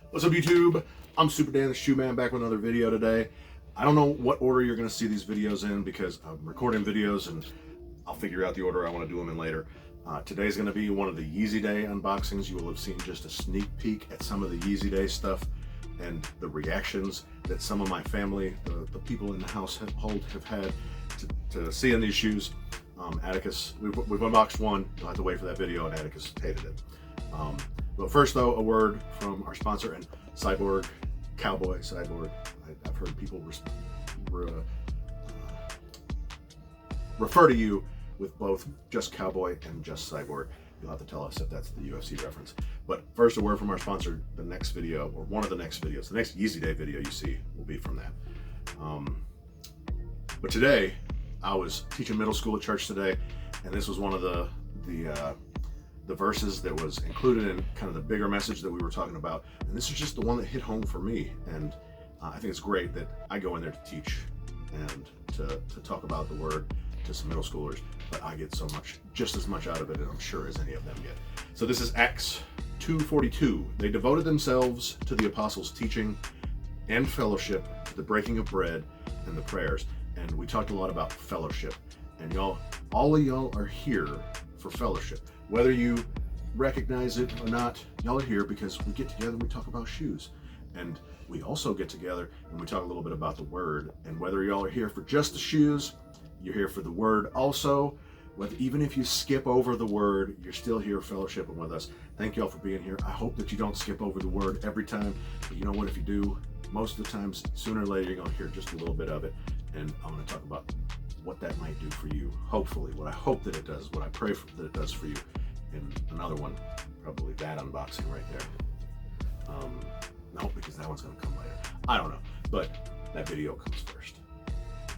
What's up, YouTube? I'm Super Dan the Shoe Man, back with another video today. I don't know what order you're going to see these videos in because I'm recording videos and I'll figure out the order I want to do them in later. Today's going to be one of the Yeezy Day unboxings. You will have seen just a sneak peek at some of the Yeezy Day stuff and the reactions that some of my family, the people in the household have had to see in these shoes. Atticus, we've unboxed one. You'll have to wait for that video, and Atticus hated it. But first, though, a word from our sponsor and Cyborg, Cowboy Cyborg. I've heard people refer to you with both just Cowboy and just Cyborg. You'll have to tell us if that's the UFC reference. But first, a word from our sponsor. The next video, or one of the next videos, the next Yeezy Day video you see will be from that. But today, I was teaching middle school at church today, and this was one of the verses that was included in kind of the bigger message that we were talking about. And this is just the one that hit home for me. And I think it's great that I go in there to teach and to talk about the word to some middle schoolers, but I get just as much out of it, and I'm sure as any of them get. So this is Acts 2:42. They devoted themselves to the apostles' teaching and fellowship, to the breaking of bread and the prayers. And we talked a lot about fellowship. And y'all, all of y'all are here for fellowship. Whether you recognize it or not, y'all are here because we get together and we talk about shoes. And we also get together and we talk a little bit about the word. And whether y'all are here for just the shoes, you're here for the word also. Even if you skip over the word, you're still here fellowshipping with us. Thank y'all for being here. I hope that you don't skip over the word every time. But you know what? If you do, most of the times, sooner or later, you're going to hear just a little bit of it. And I'm going to talk about what that might do for you. Hopefully, what I hope that it does, what I pray that it does for you. And another one, probably that unboxing right there. No, because that one's going to come later. I don't know, but that video comes first.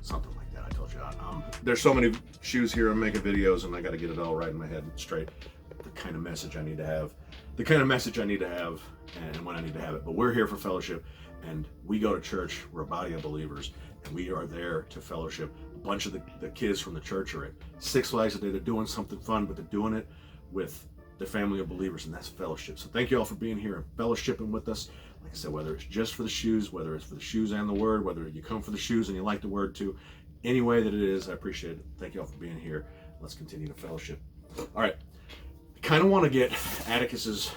Something like that. I told you. There's so many shoes here. I'm making videos, and I got to get it all right in my head straight. The kind of message I need to have, and when I need to have it. But we're here for fellowship, and we go to church. We're a body of believers, and we are there to fellowship. A bunch of the kids from the church are at Six Flags today. They're doing something fun, but they're doing it with the family of believers, and that's fellowship. So thank you all for being here and fellowshipping with us. Like I said, whether it's just for the shoes, whether it's for the shoes and the word, whether you come for the shoes and you like the word too, any way that it is, I appreciate it. Thank you all for being here. Let's continue to fellowship. All right, I kind of want to get Atticus's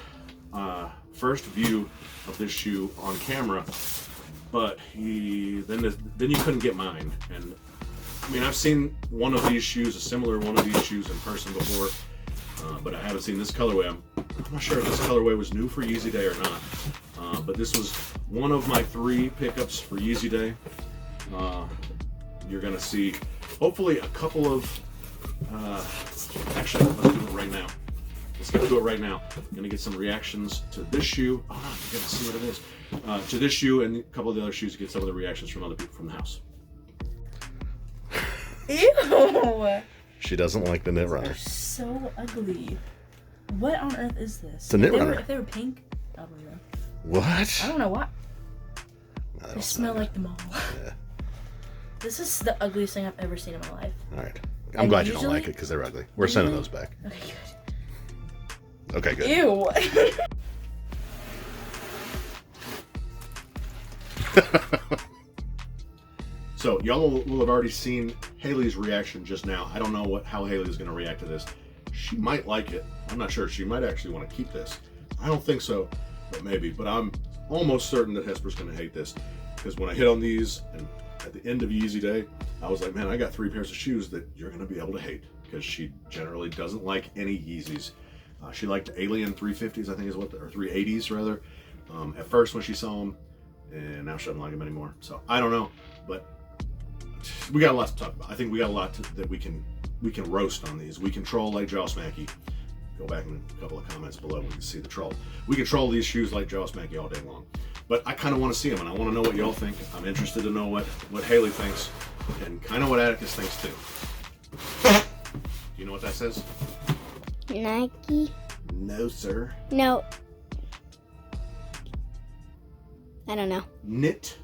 first view of this shoe on camera, but then you couldn't get mine. And I mean, I've seen one of these shoes, a similar one of these shoes in person before, but I haven't seen this colorway. I'm not sure if this colorway was new for Yeezy Day or not, but this was one of my 3 pickups for Yeezy Day. You're gonna see, hopefully, a couple of, actually, let's do it right now. Let's get to it right now. I'm gonna get some reactions to this shoe. Oh, you gotta see what it is. To this shoe and a couple of the other shoes to get some of the reactions from other people from the house. Ew! She doesn't like the knit runner. They're so ugly. What on earth is this? It's a knit runner. If they were pink, I don't know. What? I don't know why. They smell like the mall. Yeah. This is the ugliest thing I've ever seen in my life. All right. I'm glad you don't like it because they're ugly. We're sending those back. Okay, good. Okay, good. Ew. So y'all will have already seen Haley's reaction just now. I don't know how Haley is going to react to this. She might like it. I'm not sure. She might actually want to keep this. I don't think so, but maybe. But I'm almost certain that Hesper's going to hate this because when I hit on these and at the end of Yeezy Day, I was like, man, I got 3 pairs of shoes that you're going to be able to hate because she generally doesn't like any Yeezys. She liked the Alien 350s, I think is what, or 380s rather, at first when she saw them, and now she doesn't like them anymore. So I don't know, but we got a lot to talk about. I think we got a lot that we can roast on these. We can troll like Joss Mackey. Go back in a couple of comments below and we can see the troll. We can troll these shoes like Joss Mackey all day long. But I kind of want to see them, and I want to know what y'all think. I'm interested to know what Haley thinks, and kind of what Atticus thinks too. Do you know what that says? Nike? No, sir. No. I don't know. Knit,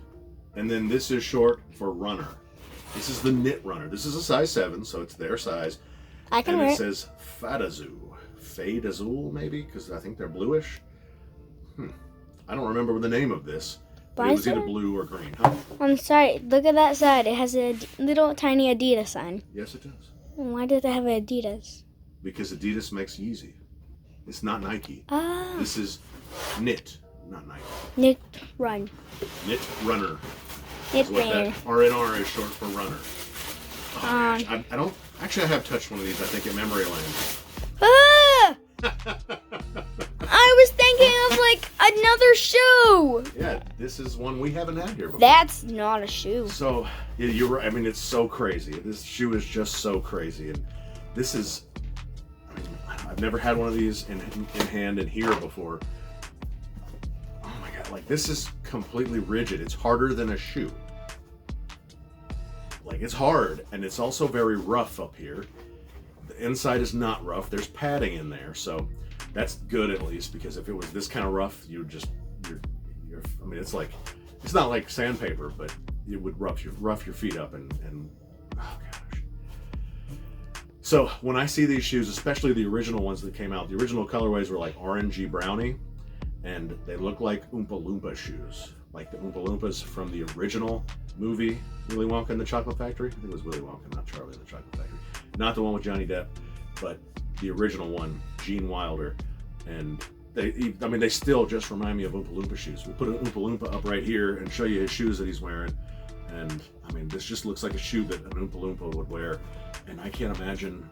and then this is short for runner. This is the knit runner. This is a size 7, so it's their size. I can and wear it it. says Fade Azul maybe, because I think they're bluish. I don't remember the name of this. But it Buy was either some? blue or green. Huh? I'm sorry. Look at that side. It has a little tiny Adidas sign. Yes, it does. Why does it have an Adidas? Because Adidas makes Yeezy. It's not Nike. Ah. This is Knit, not Nike. Knit Run. Knit Runner. Knit Is what Runner. that RNR is short for runner. Oh, gosh. I don't. Actually, I have touched one of these, I think, at Memory Ah! Land. I was thinking of like another shoe. Yeah, this is one we haven't had here before. That's not a shoe. So, yeah, you're right. I mean, it's so crazy. This shoe is just so crazy. And this is, I mean, I've never had one of these in hand and here before. Oh my God, like this is completely rigid. It's harder than a shoe. Like it's hard, and it's also very rough up here. The inside is not rough. There's padding in there, so that's good at least, because if it was this kind of rough, you're I mean, it's not like sandpaper, but it would rough your feet up and oh gosh. So when I see these shoes, especially the original ones that came out, the original colorways were like orangey brownie, and they look like Oompa Loompa shoes, like the Oompa Loompas from the original movie Willy Wonka and the Chocolate Factory. I think it was Willy Wonka, not Charlie and the Chocolate Factory, not the one with Johnny Depp, but the original one, Gene Wilder. And they still just remind me of Oompa Loompa shoes. We'll put an Oompa Loompa up right here and show you his shoes that he's wearing. And I mean, this just looks like a shoe that an Oompa Loompa would wear. And I can't imagine,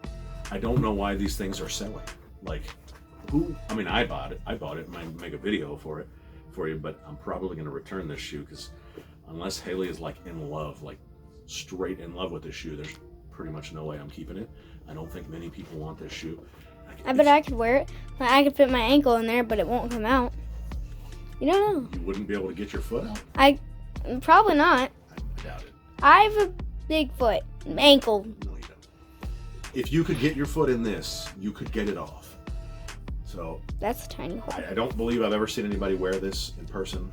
I don't know why these things are selling. Like, who, I mean, I bought it and I make a video for you, but I'm probably going to return this shoe, because unless Haley is like in love, like straight in love with this shoe, there's pretty much no way I'm keeping it. I don't think many people want this shoe. I bet I could wear it. I could fit my ankle in there, but it won't come out. You don't know. You wouldn't be able to get your foot out? Probably not. I doubt it. I have a big foot. Ankle. No, you don't. If you could get your foot in this, you could get it off. So That's a tiny hole. I don't believe I've ever seen anybody wear this in person.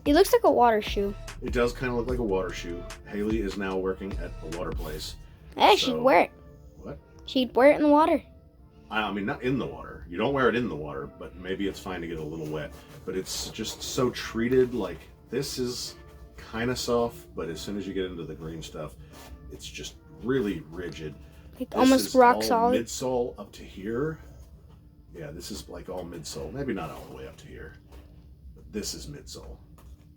It looks like a water shoe. It does kind of look like a water shoe. Haley is now working at a water place. Hey, So- she'd wear it. What? She'd wear it in the water. I mean, not in the water. You don't wear it in the water, but maybe it's fine to get a little wet. But it's just so treated. Like, this is kind of soft, but as soon as you get into the green stuff, it's just really rigid. Like This almost is rock all solid. Midsole up to here. Yeah, this is like all midsole. Maybe not all the way up to here, but this is midsole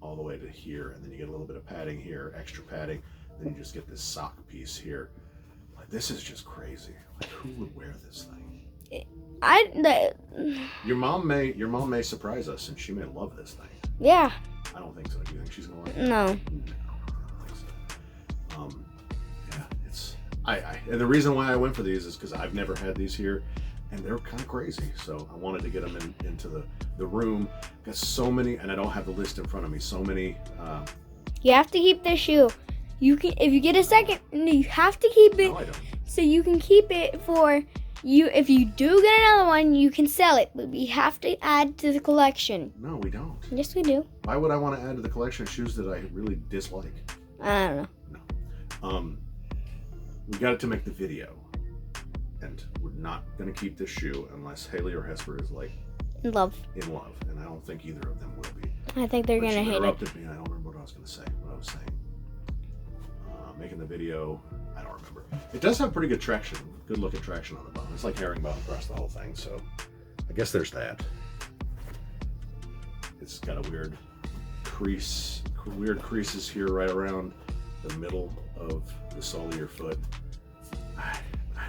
all the way to here, and then you get a little bit of padding here, extra padding. Then you just get this sock piece here. Like, this is just crazy. Like, who would wear this thing? Your mom may surprise us, and she may love this thing. Yeah. I don't think so. Do you think she's gonna like it? No. No, I don't think so. Yeah, it's and the reason why I went for these is because I've never had these here, and they're kind of crazy. So I wanted to get them into the room. Got so many, and I don't have the list in front of me. So many. You have to keep this shoe. You can, if you get a second, you have to keep it. No, I don't. So you can keep it for you. If you do get another one, you can sell it, but we have to add to the collection. No, we don't. Yes, we do. Why would I want to add to the collection of shoes that I really dislike? I don't know. No. We got it to make the video, and we're not gonna keep this shoe unless Haley or Hesper is like Love. in love, and I don't think either of them will be. I think they're But gonna she hate it. interrupted me, and I don't remember what I was gonna say. What I was saying. Making the video, I don't remember. It does have pretty good traction, good looking traction on the bottom. It's like herringbone across the whole thing, so I guess there's that. It's got a weird creases here right around the middle of the sole of your foot. I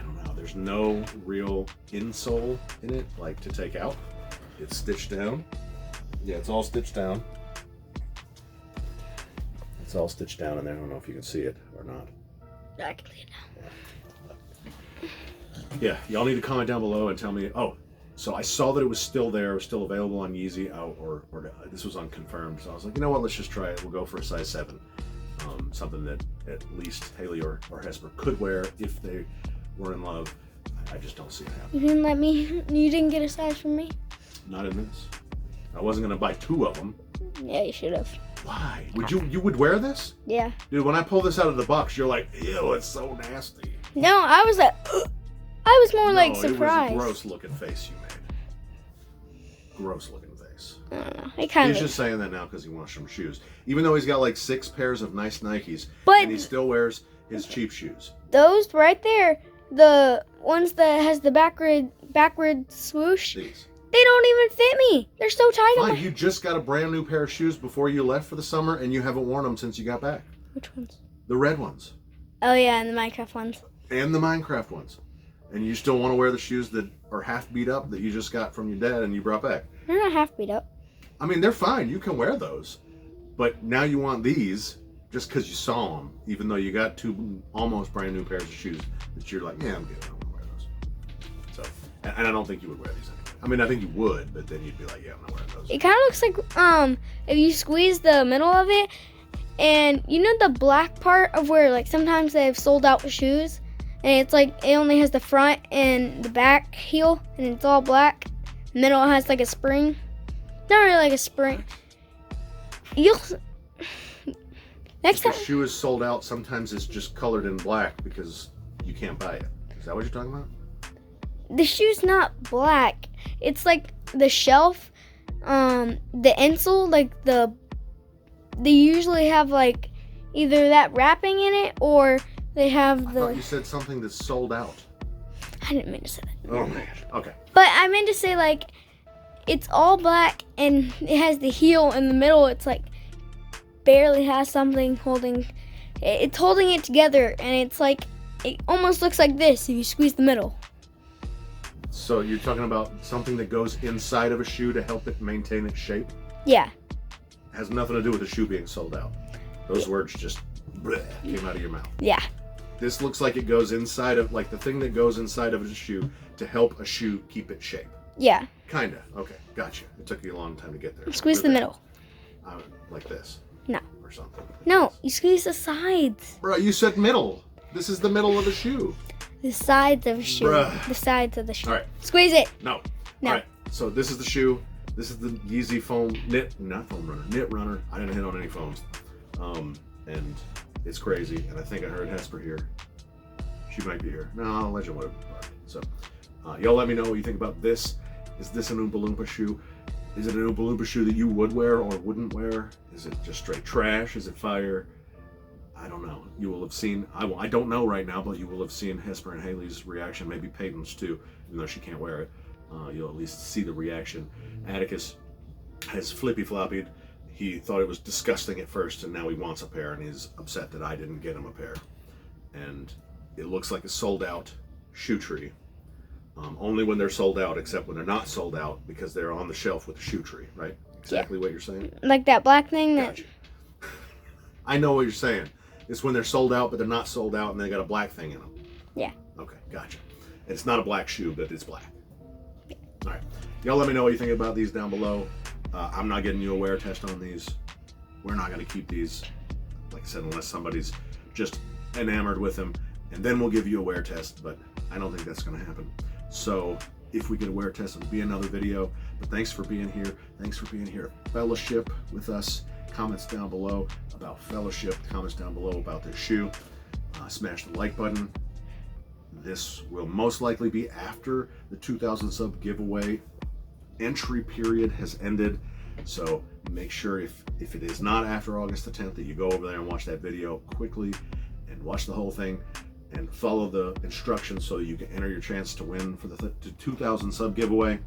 don't know. There's no real insole in it, like to take out. It's stitched down. Yeah, it's all stitched down. It's all stitched down in there. I don't know if you can see it or not. I can see it now. Yeah, y'all need to comment down below and tell me. Oh, so I saw that it was still there. It was still available on Yeezy, or this was unconfirmed. So I was like, you know what? Let's just try it. We'll go for a size 7. Something that at least Haley or Hesper could wear if they were in love. I just don't see it happening. You didn't let me. You didn't get a size from me. Not in this. I wasn't gonna buy 2 of them. Yeah, you should have. Why? You would wear this? Yeah. Dude, when I pull this out of the box, you're like, ew, it's so nasty. No, I was like, I was more like No, surprised. It was a gross looking face you made. Gross looking face. nice. I don't know. It kind He's of. just saying that now because he wants some shoes. Even though he's got like 6 pairs of nice Nikes, But and he still wears his cheap shoes. those right there, the ones that has the backward swoosh, These. they don't even fit me. They're so tight on Fine, my... you just got a brand new pair of shoes before you left for the summer, and you haven't worn them since you got back. Which ones? The red ones. Oh yeah, and the Minecraft ones. And the Minecraft ones. And you still want to wear the shoes that are half beat up that you just got from your dad and you brought back. They're not half beat up. I mean, they're fine. You can wear those. But now you want these just because you saw them, even though you got 2 almost brand new pairs of shoes that you're like, yeah, I'm good. I don't want to wear those. So, and I don't think you would wear these anyway. I mean, I think you would, but then you'd be like, yeah, I'm not wearing those. It kind of looks like if you squeeze the middle of it, and you know the black part of where like sometimes they've sold out shoes, and it's like it only has the front and the back heel, and it's all black. The middle has like a spring. Not really like a spring. You'll next If time. a shoe is sold out, sometimes it's just colored in black because you can't buy it. Is that what you're talking about? The shoe's not black. It's like the shelf, the insole, like they usually have like either that wrapping in it or they have I the. thought you said something that's sold out. I didn't mean to say that. Oh man. Okay. But I meant to say like it's all black and it has the heel in the middle. It's like barely has something holding. It's holding it together, and it's like it almost looks like this if you squeeze the middle. So you're talking about something that goes inside of a shoe to help it maintain its shape? Yeah. Has nothing to do with the shoe being sold out. Those words just bleh, came out of your mouth. Yeah. This looks like it goes inside of, like the thing that goes inside of a shoe to help a shoe keep its shape. Yeah. Kinda. Okay, gotcha. It took you a long time to get there. Squeeze the Good. middle. Like this. No. Or something. No, you squeeze the sides. Bro, you said middle. This is the middle of the shoe. The sides of the shoe. Bruh. The sides of the shoe. All right. Squeeze it. No. No. All right. So this is the shoe. This is the Yeezy foam knit runner. I didn't hit on any foams. And it's crazy. And I think I heard Hesper here. She might be here. No, I'll let you know. So, y'all let me know what you think about this. Is this an Oompa Loompa shoe? Is it an Oompa Loompa shoe that you would wear or wouldn't wear? Is it just straight trash? Is it fire? I don't know. You will have seen, I don't know right now, but you will have seen Hesper and Haley's reaction, maybe Peyton's too, even though she can't wear it. You'll at least see the reaction. Atticus has flippy-floppied. He thought it was disgusting at first, and now he wants a pair, and he's upset that I didn't get him a pair. And it looks like a sold-out shoe tree. Only when they're sold out, except when they're not sold out, because they're on the shelf with the shoe tree, right? Exactly what you're saying? Like that black thing that. Gotcha. I know what you're saying. It's when they're sold out, but they're not sold out, and they got a black thing in them. Yeah. Okay, gotcha. It's not a black shoe, but it's black. All right. Y'all let me know what you think about these down below. I'm not getting you a wear test on these. We're not going to keep these, like I said, unless somebody's just enamored with them. And then we'll give you a wear test, but I don't think that's going to happen. So if we get a wear test, it'll be another video. But thanks for being here. Thanks for being here. Fellowship with us. Comments down below about fellowship. Comments down below about this shoe. Smash the like button. This will most likely be after the 2,000 sub giveaway entry period has ended. So make sure if it is not after August the 10th that you go over there and watch that video quickly and watch the whole thing and follow the instructions so you can enter your chance to win for the 2,000 sub giveaway.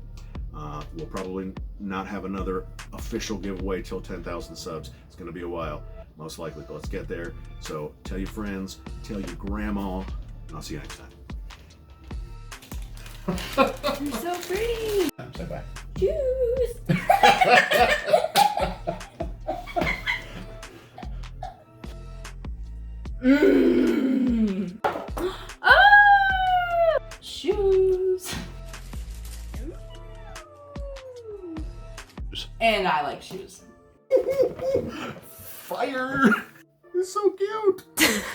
We'll probably not have another official giveaway till 10,000 subs. It's going to be a while, most likely, but let's get there. So tell your friends, tell your grandma, and I'll see you next time. You're so pretty. Say bye. Juice. Ah! Shoes. And I like shoes. Fire! It's so cute.